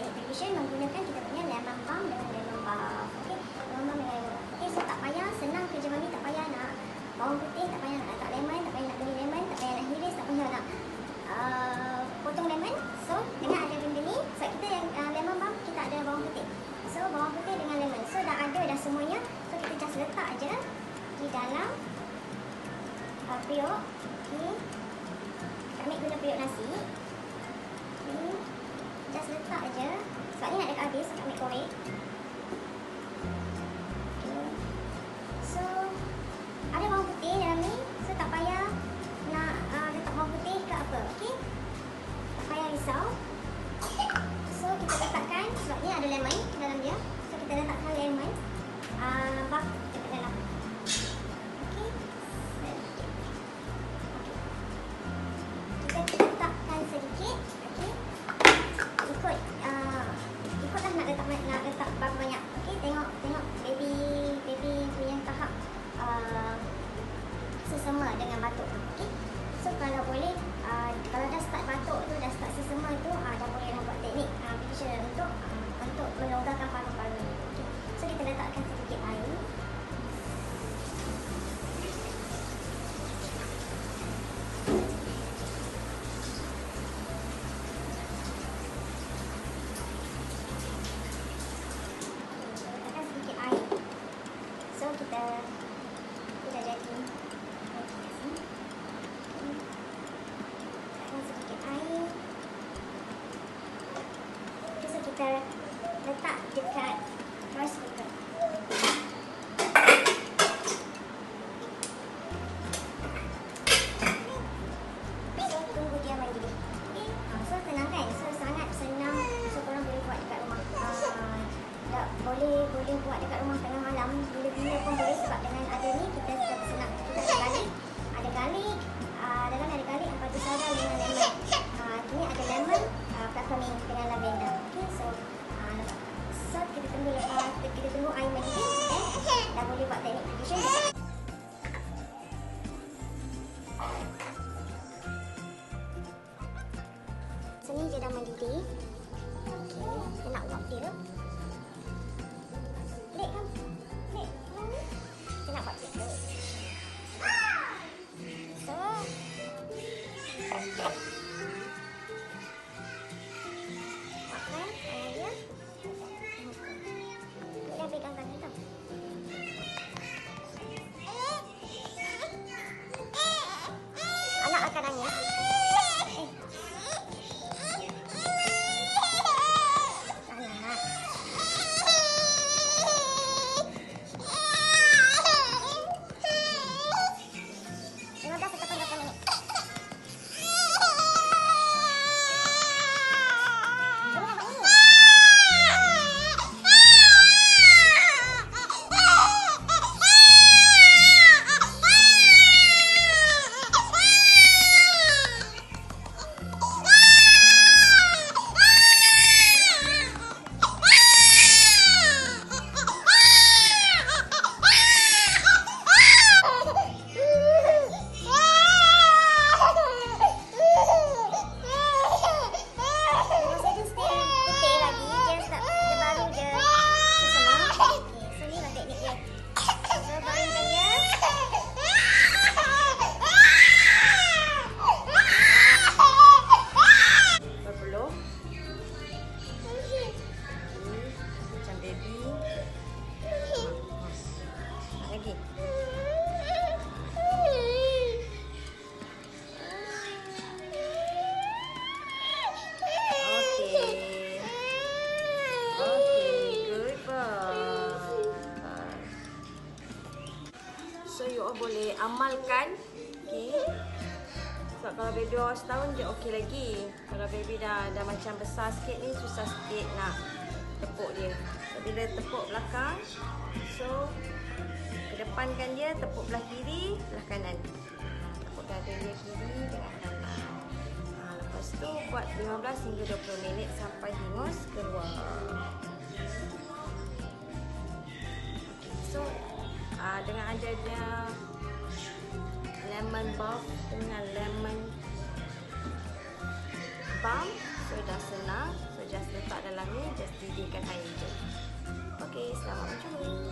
teknik preparation menggunakan kita punya lemon balm dengan lemon balm. Okey, lemon balm dengan lemon balm. Okey, so tak payah, senang kerja mami, tak payah nak bawang putih, tak payah nak letak lemon, tak payah nak beli lemon, tak payah nak hiris, tak payah nak potong lemon. So dengan ada benda ni, sebab kita yang lemon balm kita ada bawang putih. So bawang putih dengan lemon. So dah ada dah semuanya. So kita just letak aja di dalam periuk. Okey. Kami guna periuk nasi. Okey. Just letak aja. Sebab ni nak dekat habis, kami korek. Okay. So ada bawang putih dalam ni. So tak payah nak letak bawang putih ke apa. Okey. Tak payah risau. So kita letakkan, sebab ni ada lemon dalam dia. So kita letakkan lemon bak dekat dalam. Okey. Kita letakkan sedikit. Okey. Ikutlah nak letak berapa banyak. Okey, tengok baby punya tahap sesama dengan batuk tu. Okey. So kalau boleh kalau dah start batuk tu, dah start sesama tu, dah boleh nak buat teknik preparation untuk melonggarkan paru-paru ni. Okey. So kita letakkan sedikit air. Kita dah jadi. Letakkan sedikit air. So kita letak dekat rice cooker. So tunggu dia mendidih. Okay. So senang kan? So sangat senang. So korang boleh buat dekat rumah. Boleh buat dekat rumah tengah malam, bila-bila pun boleh, sebab dengan ada ni kita senang. Kita ada garlic, dalam ada garlic, padu saudara dengan lemon. Ini ada lemon, peppermint dengan lavender. Okay, so kita tunggu air mendidih, dah boleh buat teknik preparation. So ni dia dah mendidih. Okay, kita nak uap dia. Kita nak buat dia. So makan air dia. Dia pegang tangan tau. Anak akan nangis. So you all boleh amalkan. Okay. Sebab kalau baby awak setahun je okey lagi. Kalau baby dah macam besar sikit ni, susah sikit nak tepuk dia. So, bila tepuk belakang, so kedepankan dia, tepuk belah kiri, belah kanan. Tepuk dada dia kiri dengan kanan. Lepas tu buat 15 hingga 20 minit sampai hingus keluar. So dengan adanya lemon balm dengan lemon balm, so dah senang. So just letak dalam ni, just didihkan air je. Okey, selamat mencuba.